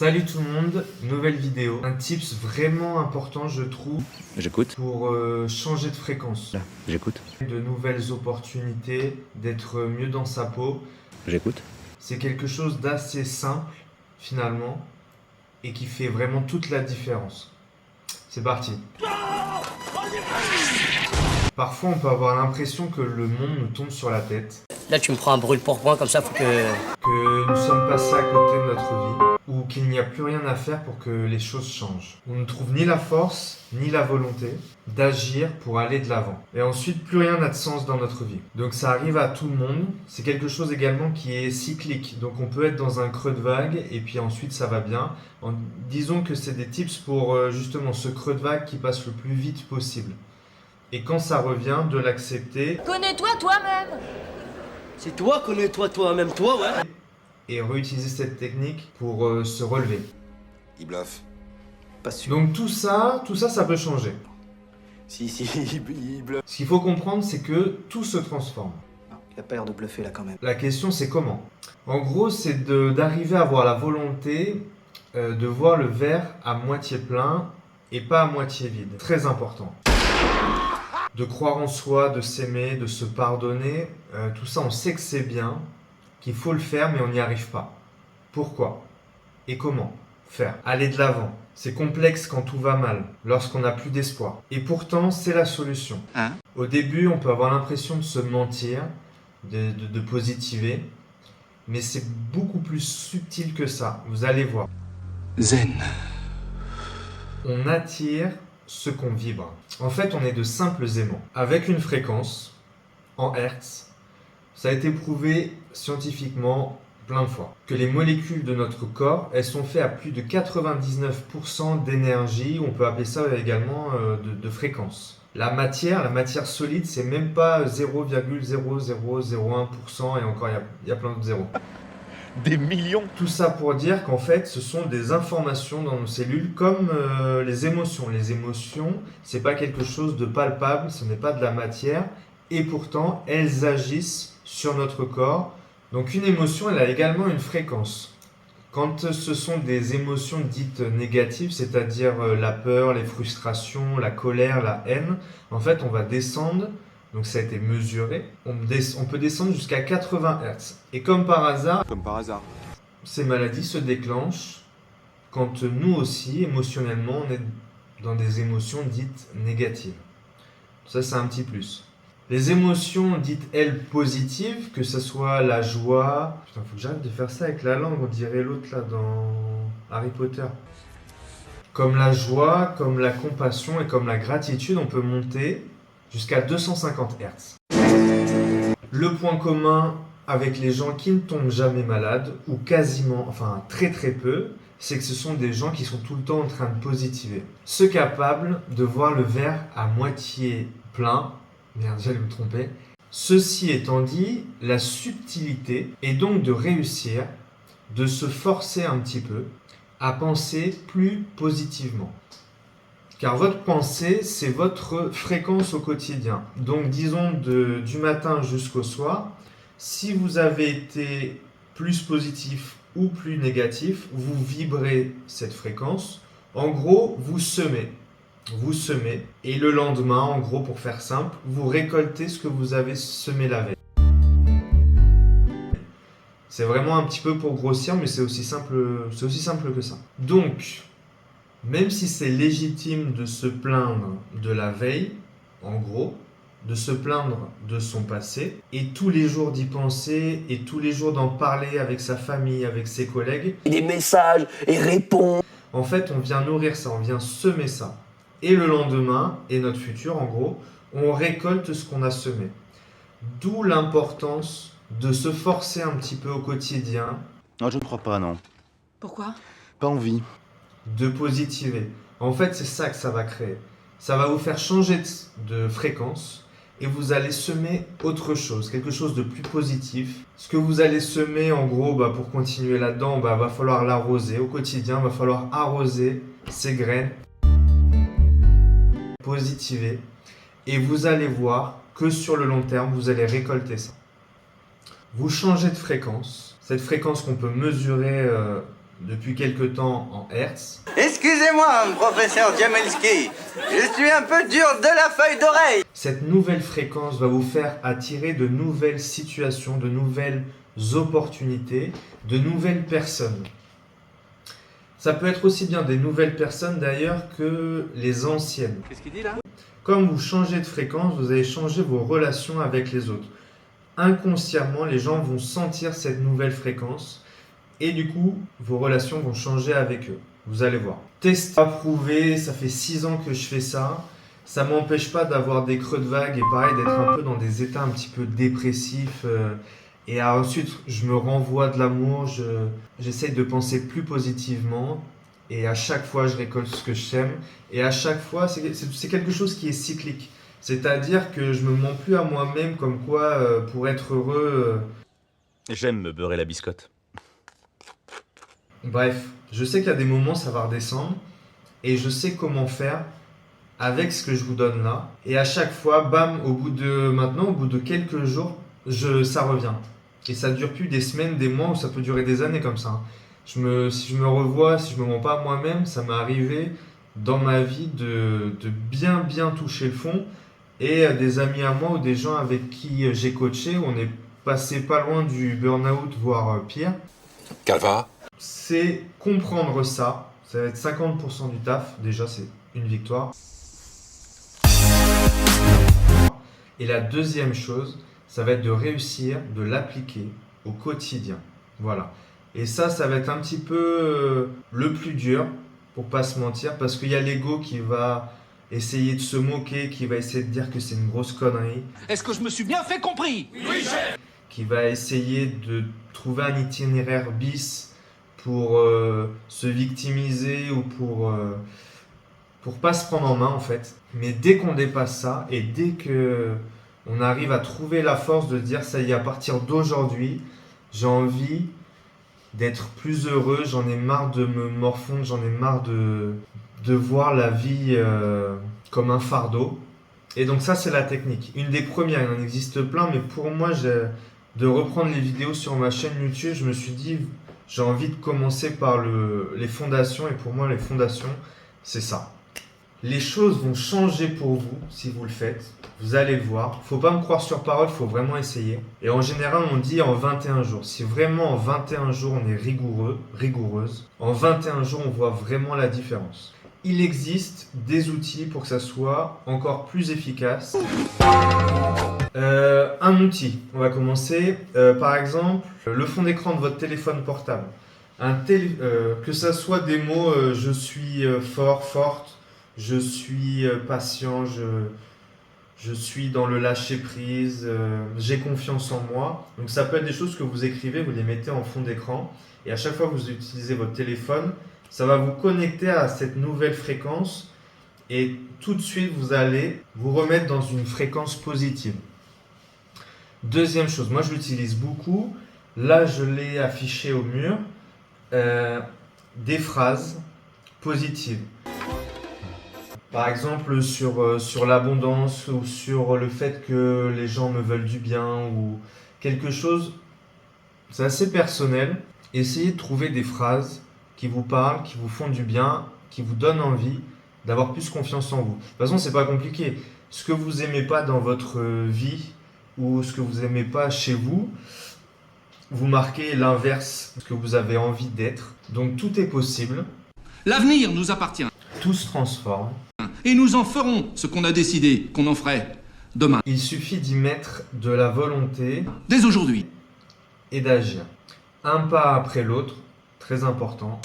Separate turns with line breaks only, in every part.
Salut tout le monde, nouvelle vidéo. Un tips vraiment important je trouve
J'écoute.
pour changer de fréquence.
Là, j'écoute.
De nouvelles opportunités, d'être mieux dans sa peau.
J'écoute.
C'est quelque chose d'assez simple finalement et qui fait vraiment toute la différence. C'est parti. Parfois on peut avoir l'impression que le monde nous tombe sur la tête.
Là, tu me prends un brûle-pourpoint comme ça, faut que...
Que nous sommes passés à côté de notre vie, ou qu'il n'y a plus rien à faire pour que les choses changent. On ne trouve ni la force, ni la volonté d'agir pour aller de l'avant. Et ensuite, plus rien n'a de sens dans notre vie. Donc ça arrive à tout le monde. C'est quelque chose également qui est cyclique. Donc on peut être dans un creux de vague, et puis ensuite ça va bien. Disons que c'est des tips pour justement ce creux de vague qui passe le plus vite possible. Et quand ça revient, de l'accepter.
Connais-toi toi-même.
C'est toi, connais-toi toi-même, toi, ouais.
Et réutiliser cette technique pour se relever.
Il bluffe.
Pas sûr.
Donc tout ça, ça peut changer.
Si, il bluffe.
Ce qu'il faut comprendre, c'est que tout se transforme.
Il a pas l'air de bluffer, là, quand même.
La question, c'est comment. En gros, c'est d'arriver à avoir la volonté de voir le verre à moitié plein et pas à moitié vide. Très important. De croire en soi, de s'aimer, de se pardonner. Tout ça, on sait que c'est bien, qu'il faut le faire, mais on n'y arrive pas. Pourquoi? Et comment faire? Aller de l'avant. C'est complexe quand tout va mal, lorsqu'on n'a plus d'espoir. Et pourtant, c'est la solution. Au début, on peut avoir l'impression de se mentir, de positiver, mais c'est beaucoup plus subtil que ça. Vous allez voir.
Zen.
On attire ce qu'on vibre. En fait, on est de simples aimants, avec une fréquence, en Hertz. Ça a été prouvé scientifiquement plein de fois, que les molécules de notre corps, elles sont faites à plus de 99% d'énergie, on peut appeler ça également de fréquence. La matière solide, c'est même pas 0,0001% et encore il y a plein d'autres zéros.
Des millions.
Tout ça pour dire qu'en fait, ce sont des informations dans nos cellules comme les émotions. Les émotions, c'est pas quelque chose de palpable, ce n'est pas de la matière et pourtant, elles agissent sur notre corps. Donc une émotion, elle a également une fréquence. Quand ce sont des émotions dites négatives, c'est-à-dire la peur, les frustrations, la colère, la haine, en fait, on va descendre. Donc ça a été mesuré. On peut descendre jusqu'à 80 Hz. Et comme par hasard, ces maladies se déclenchent quand nous aussi, émotionnellement, on est dans des émotions dites négatives. Ça, c'est un petit plus. Les émotions dites, elles, positives, que ce soit la joie... Putain, faut que j'arrête de faire ça avec la langue, on dirait l'autre là dans Harry Potter. Comme la joie, comme la compassion et comme la gratitude, on peut monter jusqu'à 250 Hz. Le point commun avec les gens qui ne tombent jamais malades, ou quasiment, enfin très très peu, c'est que ce sont des gens qui sont tout le temps en train de positiver. Ceux capables de voir le verre à moitié plein, merde, j'allais me tromper. Ceci étant dit, la subtilité est donc de réussir, de se forcer un petit peu à penser plus positivement. Car votre pensée, c'est votre fréquence au quotidien. Donc disons du matin jusqu'au soir, si vous avez été plus positif ou plus négatif, vous vibrez cette fréquence. En gros, vous semez. Et le lendemain, en gros, pour faire simple, vous récoltez ce que vous avez semé la veille. C'est vraiment un petit peu pour grossir, mais c'est aussi simple que ça. Donc, même si c'est légitime de se plaindre de la veille, en gros, de se plaindre de son passé, et tous les jours d'y penser, et tous les jours d'en parler avec sa famille, avec ses collègues,
Des messages et réponds.
en fait, on vient nourrir ça, on vient semer ça. Et le lendemain, et notre futur en gros, on récolte ce qu'on a semé. D'où l'importance de se forcer un petit peu au quotidien.
Non, je ne crois pas, non.
Pourquoi?
Pas envie.
De positiver. En fait, c'est ça que ça va créer. Ça va vous faire changer de fréquence et vous allez semer autre chose, quelque chose de plus positif. Ce que vous allez semer, en gros, pour continuer là-dedans, va falloir l'arroser. Au quotidien, va falloir arroser ces graines, positiver, et vous allez voir que sur le long terme, vous allez récolter ça. Vous changez de fréquence, cette fréquence qu'on peut mesurer depuis quelque temps en Hertz.
Excusez-moi, professeur Djamelski, je suis un peu dur de la feuille d'oreille.
Cette nouvelle fréquence va vous faire attirer de nouvelles situations, de nouvelles opportunités, de nouvelles personnes. Ça peut être aussi bien des nouvelles personnes d'ailleurs que les anciennes.
Qu'est-ce qu'il dit là?
Comme vous changez de fréquence, vous allez changer vos relations avec les autres. Inconsciemment, les gens vont sentir cette nouvelle fréquence et du coup, vos relations vont changer avec eux. Vous allez voir. Test approuvé, ça fait 6 ans que je fais ça. Ça m'empêche pas d'avoir des creux de vague et pareil d'être un peu dans des états un petit peu dépressifs. Et ensuite, je me renvoie de l'amour, j'essaye de penser plus positivement. Et à chaque fois, je récolte ce que je sème. Et à chaque fois, c'est quelque chose qui est cyclique. C'est-à-dire que je me mens plus à moi-même comme quoi, pour être heureux...
J'aime me beurrer la biscotte.
Bref, je sais qu'il y a des moments, ça va redescendre. Et je sais comment faire avec ce que je vous donne là. Et à chaque fois, bam, au bout de quelques jours, ça revient. Et ça dure plus des semaines, des mois, ou ça peut durer des années comme ça. Si je me revois, si je me mens pas à moi-même, ça m'est arrivé dans ma vie de bien toucher le fond. Et des amis à moi ou des gens avec qui j'ai coaché, on est passé pas loin du burn-out, voire pire.
Calva.
C'est comprendre ça. Ça va être 50% du taf. Déjà, c'est une victoire. Et la deuxième chose, ça va être de réussir, de l'appliquer au quotidien. Voilà. Et ça va être un petit peu le plus dur, pour pas se mentir, parce qu'il y a l'ego qui va essayer de se moquer, qui va essayer de dire que c'est une grosse connerie.
Est-ce que je me suis bien fait compris? Oui, chef.
Qui va essayer de trouver un itinéraire bis pour se victimiser ou pour pas se prendre en main en fait. Mais dès qu'on dépasse ça et dès que on arrive à trouver la force de dire ça y est, à partir d'aujourd'hui, j'ai envie d'être plus heureux, j'en ai marre de me morfondre, j'en ai marre de voir la vie comme un fardeau. Et donc ça, c'est la technique. Une des premières, il en existe plein, mais pour moi, de reprendre les vidéos sur ma chaîne YouTube, je me suis dit, j'ai envie de commencer par les fondations, et pour moi, les fondations, c'est ça. Les choses vont changer pour vous si vous le faites. Vous allez le voir. Faut pas me croire sur parole, faut vraiment essayer. Et en général, on dit en 21 jours. Si vraiment en 21 jours, on est rigoureuse, en 21 jours, on voit vraiment la différence. Il existe des outils pour que ça soit encore plus efficace. Un outil, on va commencer. Par exemple, le fond d'écran de votre téléphone portable. Que ça soit des mots je suis fort, forte, je suis patient, je suis dans le lâcher prise, j'ai confiance en moi. Donc ça peut être des choses que vous écrivez, vous les mettez en fond d'écran. Et à chaque fois que vous utilisez votre téléphone, ça va vous connecter à cette nouvelle fréquence. Et tout de suite, vous allez vous remettre dans une fréquence positive. Deuxième chose, moi je l'utilise beaucoup. Là, je l'ai affiché au mur. Des phrases positives. Par exemple, sur l'abondance ou sur le fait que les gens me veulent du bien ou quelque chose, c'est assez personnel. Essayez de trouver des phrases qui vous parlent, qui vous font du bien, qui vous donnent envie d'avoir plus confiance en vous. De toute façon, c'est pas compliqué. Ce que vous aimez pas dans votre vie ou ce que vous aimez pas chez vous, vous marquez l'inverse de ce que vous avez envie d'être. Donc tout est possible.
L'avenir nous appartient.
Tout se transforme.
Et nous en ferons ce qu'on a décidé qu'on en ferait demain.
Il suffit d'y mettre de la volonté.
Dès aujourd'hui.
Et d'agir. Un pas après l'autre, très important.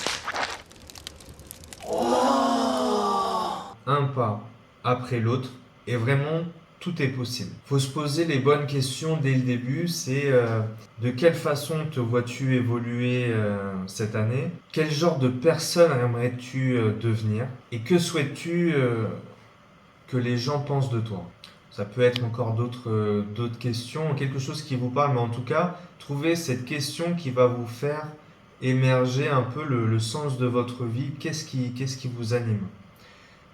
Un pas après l'autre, et vraiment, tout est possible. Il faut se poser les bonnes questions dès le début, c'est de quelle façon te vois-tu évoluer cette année? Quel genre de personne aimerais-tu devenir? Et que souhaites-tu que les gens pensent de toi? Ça peut être encore d'autres questions, quelque chose qui vous parle, mais en tout cas, trouvez cette question qui va vous faire émerger un peu le sens de votre vie. Qu'est-ce qui vous anime?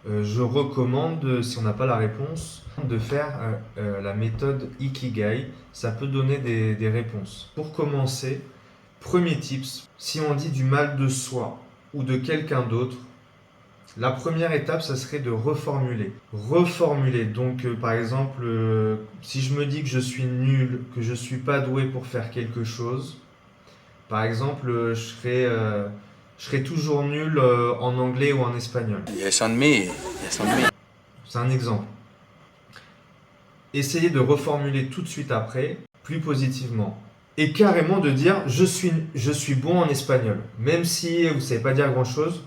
Je recommande, si on n'a pas la réponse, de faire la méthode Ikigai. Ça peut donner des réponses. Pour commencer, Premier tips, si on dit du mal de soi ou de quelqu'un d'autre, la première étape, ça serait de reformuler. Reformuler. Donc, par exemple, si je me dis que je suis nul, que je ne suis pas doué pour faire quelque chose, par exemple, je serais toujours nul en anglais ou en espagnol.
Yes on me, yes on me.
C'est un exemple. Essayez de reformuler tout de suite après, plus positivement. Et carrément de dire je suis bon en espagnol. Même si vous ne savez pas dire grand-chose,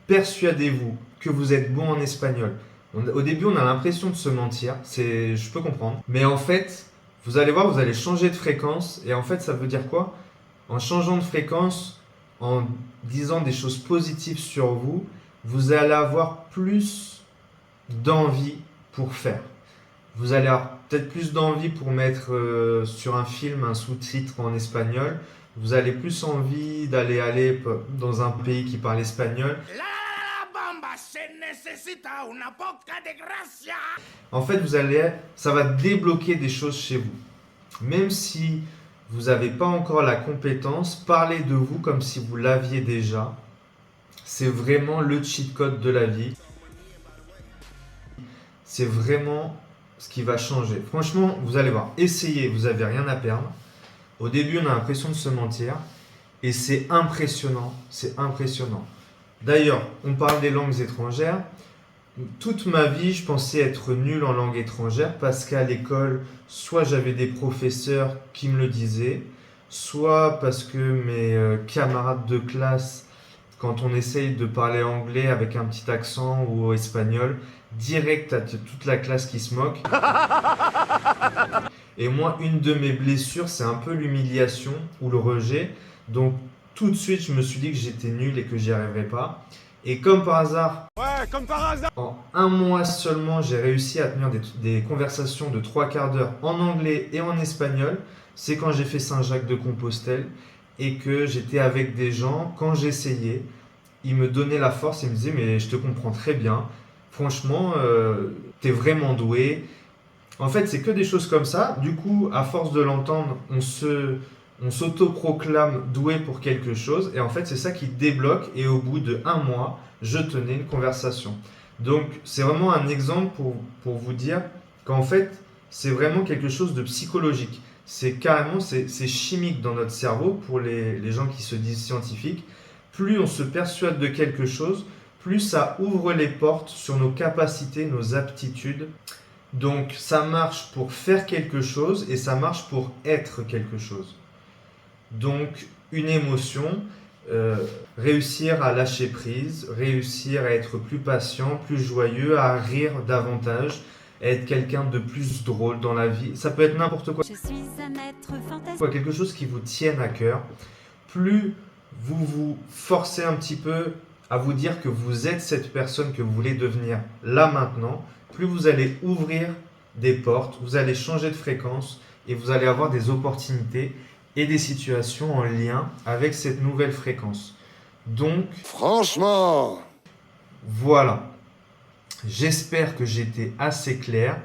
persuadez-vous que vous êtes bon en espagnol. Au début, on a l'impression de se mentir, je peux comprendre. Mais en fait, vous allez voir, vous allez changer de fréquence. Et en fait, ça veut dire quoi? En changeant de fréquence, en disant des choses positives sur vous, vous allez avoir plus d'envie pour faire. Vous allez avoir peut-être plus d'envie pour mettre sur un film un sous-titre en espagnol. Vous avez plus envie d'aller dans un pays qui parle espagnol. En fait, ça va débloquer des choses chez vous. Même si vous n'avez pas encore la compétence, parlez de vous comme si vous l'aviez déjà. C'est vraiment le cheat code de la vie. C'est vraiment ce qui va changer. Franchement, vous allez voir, essayez, vous n'avez rien à perdre. Au début, on a l'impression de se mentir et c'est impressionnant, c'est impressionnant. D'ailleurs, on parle des langues étrangères. Toute ma vie, je pensais être nul en langue étrangère parce qu'à l'école, soit j'avais des professeurs qui me le disaient, soit parce que mes camarades de classe, quand on essaye de parler anglais avec un petit accent ou espagnol, direct à toute la classe qui se moque. Et moi, une de mes blessures, c'est un peu l'humiliation ou le rejet. Donc, tout de suite, je me suis dit que j'étais nul et que j'y arriverais pas. Et comme par hasard, en un mois seulement, j'ai réussi à tenir des conversations de 3/4 d'heure en anglais et en espagnol. C'est quand j'ai fait Saint-Jacques-de-Compostelle et que j'étais avec des gens. Quand j'essayais, ils me donnaient la force et me disaient « mais je te comprends très bien. Franchement, t'es vraiment doué. » En fait, c'est que des choses comme ça. Du coup, à force de l'entendre, on s'autoproclame doué pour quelque chose. Et en fait, c'est ça qui débloque. Et au bout de 1 mois, je tenais une conversation. Donc, c'est vraiment un exemple pour vous dire qu'en fait, c'est vraiment quelque chose de psychologique. C'est carrément, c'est chimique dans notre cerveau pour les gens qui se disent scientifiques. Plus on se persuade de quelque chose, plus ça ouvre les portes sur nos capacités, nos aptitudes. Donc ça marche pour faire quelque chose et ça marche pour être quelque chose. Donc une émotion, réussir à lâcher prise, réussir à être plus patient, plus joyeux, à rire davantage, à être quelqu'un de plus drôle dans la vie. Ça peut être n'importe quoi.
Je suis un être fantastique.
Quelque chose qui vous tienne à cœur. Plus vous vous forcez un petit peu à vous dire que vous êtes cette personne que vous voulez devenir là maintenant, plus vous allez ouvrir des portes, vous allez changer de fréquence et vous allez avoir des opportunités et des situations en lien avec cette nouvelle fréquence. Donc,
Franchement,
voilà. J'espère que j'ai été assez clair.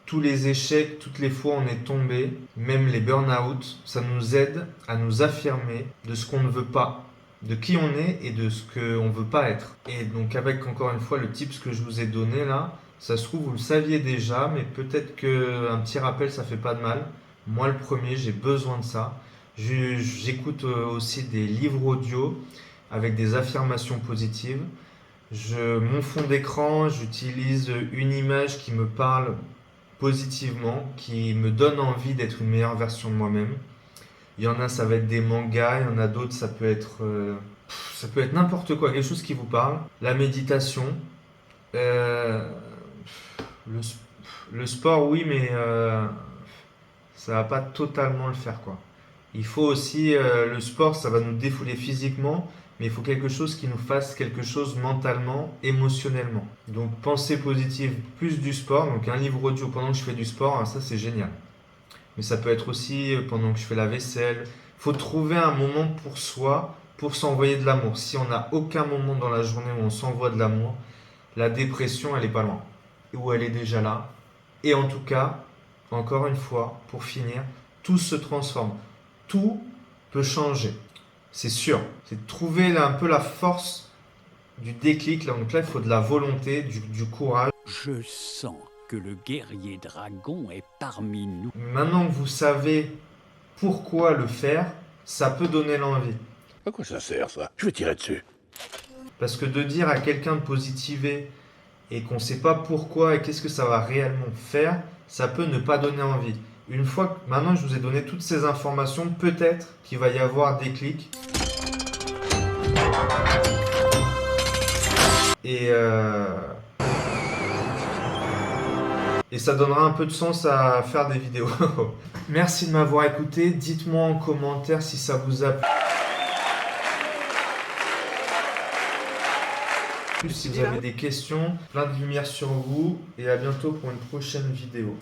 Tous les échecs, toutes les fois où on est tombé, même les burn-out, ça nous aide à nous affirmer de ce qu'on ne veut pas, de qui on est et de ce qu'on ne veut pas être. Et donc avec encore une fois le tips que je vous ai donné là, ça se trouve vous le saviez déjà, mais peut-être qu'un petit rappel ça fait pas de mal. Moi le premier, j'ai besoin de ça. J'écoute aussi des livres audio avec des affirmations positives. Mon fond d'écran, j'utilise une image qui me parle positivement, qui me donne envie d'être une meilleure version de moi-même. Il y en a, ça va être des mangas, il y en a d'autres, ça peut être n'importe quoi, quelque chose qui vous parle. La méditation, le sport, oui, mais ça va pas totalement le faire, quoi. Il faut aussi, le sport, ça va nous défouler physiquement, mais il faut quelque chose qui nous fasse quelque chose mentalement, émotionnellement. Donc pensée positive plus du sport, donc un livre audio pendant que je fais du sport, ça c'est génial. Mais ça peut être aussi pendant que je fais la vaisselle. Il faut trouver un moment pour soi, pour s'envoyer de l'amour. Si on n'a aucun moment dans la journée où on s'envoie de l'amour, la dépression elle est pas loin. Ou elle est déjà là. Et en tout cas, encore une fois, pour finir, tout se transforme. Tout peut changer. C'est sûr. C'est de trouver là, un peu la force du déclic. Là. Donc là, il faut de la volonté, du courage.
Je sens que le guerrier dragon est parmi nous.
Maintenant que vous savez pourquoi le faire, ça peut donner l'envie.
À quoi ça sert, ça? Je vais tirer dessus.
Parce que de dire à quelqu'un de positiver et qu'on ne sait pas pourquoi et qu'est-ce que ça va réellement faire, ça peut ne pas donner envie. Une fois que maintenant je vous ai donné toutes ces informations, peut-être qu'il va y avoir des clics. Et ça donnera un peu de sens à faire des vidéos. Merci de m'avoir écouté. Dites-moi en commentaire si ça vous a plu. Si vous avez des questions, plein de lumière sur vous. Et à bientôt pour une prochaine vidéo.